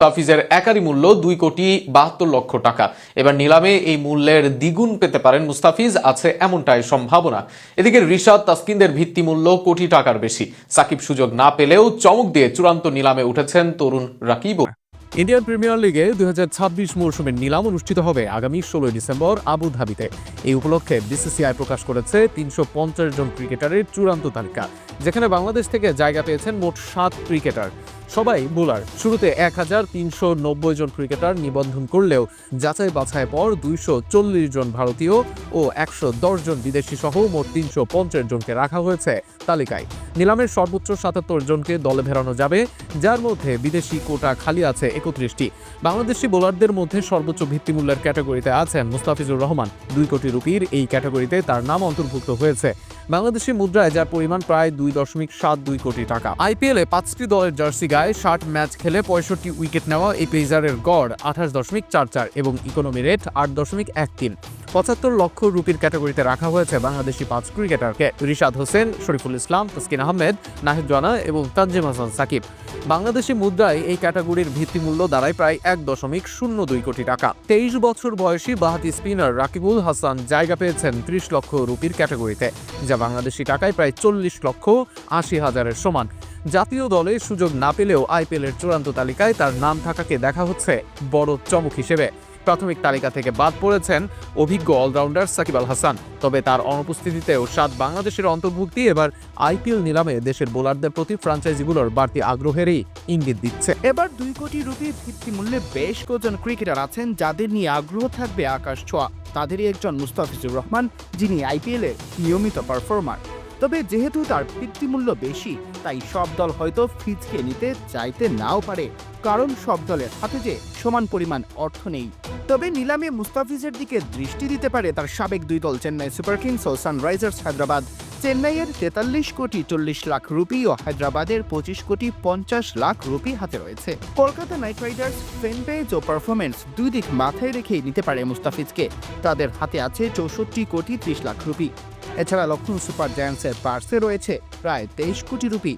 মুস্তাফিজের একারি মূল্য 2,72,00,000 টাকা। এবার নিলামে এই মূল্যের দ্বিগুণ পেতে পারেন মুস্তাফিজ, আছে এমনটাই সম্ভাবনা। এদিকে রিশাদ তাসকিনদের ভিত্তি মূল্য কোটি টাকার বেশি। সাকিব সুযোগ না পেলেও চমক দিয়ে চূড়ান্ত নিলামে উঠেছেন তরুণ রাকিবও। ইন্ডিয়ান প্রিমিয়ার লিগে 2026 মৌসুমের নিলাম অনুষ্ঠিত হবে আগামী 16 ডিসেম্বর আবুধাবিতে। এই উপলক্ষে বিসিসিআই প্রকাশ করেছে 350 জন ক্রিকেটারের চূড়ান্ত তালিকা, যেখানে বাংলাদেশ থেকে জায়গা পেয়েছেন মোট 7 ক্রিকেটার, সবাই বোলার। শুরুতে 1390 জন ক্রিকেটার নিবন্ধন করলেও যাচাই বাছাই পর 240 জন ভারতীয় ও 110 জন বিদেশি সহ মোট 350 জনকে রাখা হয়েছে তালিকায়। নিলামের সর্বোচ্চ 77 জনকে দলে ফেরানো যাবে, যার মধ্যে বিদেশি কোটা খালি আছে 31টি। বাংলাদেশি বোলারদের মধ্যে সর্বোচ্চ ভিত্তিমূল্যের ক্যাটাগরিতে আছেন মুস্তাফিজুর রহমান। 2 কোটি রুপির এই ক্যাটাগরিতে তার নাম অন্তর্ভুক্ত হয়েছে। বাংলাদেশি মুদ্রায় যার পরিমাণ প্রায় 2.72 কোটি টাকা। আইপিএলে 5টি দলের জার্সি গায়ে 60 ম্যাচ খেলে 65 উইকেট নেওয়া এই পেসারের গড় 28.44 এবং ইকোনমি রেট 8.13। 75 লক্ষ রুপির ক্যাটাগরিতে রাখা হয়েছে বাংলাদেশি 5 ক্রিকেটারকে: রিশাদ হোসেন, শরীফুল ইসলাম, তাসকিন আহমেদ, নাহিদ রানা এবং তানজিম হাসান সাকিব। বাংলাদেশি মুদ্রায় এই ক্যাটাগরির ভিত্তিমূল্য দাঁড়ায় প্রায় 1.02 কোটি টাকা। 23 বছর বয়সী বাঁহাতি স্পিনার রাকিবুল হাসান জায়গা পেয়েছেন 30 লক্ষ রুপির ক্যাটাগরিতে, যা বাংলাদেশি টাকায় প্রায় 40,80,000-এর সমান। জাতীয় দলে সুযোগ না পেলেও আইপিএলের চূড়ান্ত তালিকায় তার নাম থাকাকে দেখা হচ্ছে বড় চমক হিসেবে। প্রাথমিক তালিকা থেকে বাদ পড়েছেন অভিজ্ঞ অলরাউন্ডার সাকিব আল হাসান, তবে তার অনুপস্থিতিতেও 7 বাংলাদেশের অন্তর্ভুক্তি এবার আইপিএল নিলামে দেশের বোলারদের প্রতি ফ্র্যাঞ্চাইজিগুলোর বাড়তি আগ্রহেরই ইঙ্গিত দিচ্ছে। এবার 2 কোটি রুপির ভিত্তিমূল্যে বেশ কজন ক্রিকেটার আছেন যাদের নিয়ে আগ্রহ থাকবে আকাশ ছোঁয়া। তাদেরই একজন মুস্তাফিজুর রহমান, যিনি আইপিএলের নিয়মিত পারফর্মার। তবে যেহেতু তার ভিত্তিমূল্য বেশি, তাই সব দল হয়তো ফিজকে নিতে চাইতে নাও পারে, কারণ সব দলের হাতে যে সমান পরিমাণ অর্থ নেই। তবে নিলামে মুস্তাফিজের দিকে দৃষ্টি দিতে পারে তার সাবেক 2 দল চেন্নাই সুপার কিংস ও সানরাইজার্স হায়দ্রাবাদ। চেন্নাইয়ের 43,40,00,000 রুপি ও হায়দ্রাবাদের 25,50,00,000 রুপি হাতে রয়েছে। কলকাতা নাইট রাইডার্স ফ্যানপেজ ও পারফরমেন্স 2 দিক মাথায় রেখেই নিতে পারে মুস্তাফিজকে। তাদের হাতে আছে 64,30,00,000 রুপি। এছাড়া লখনৌ সুপার জায়ান্টসের পার্সে রয়েছে প্রায় 23 কোটি রুপি।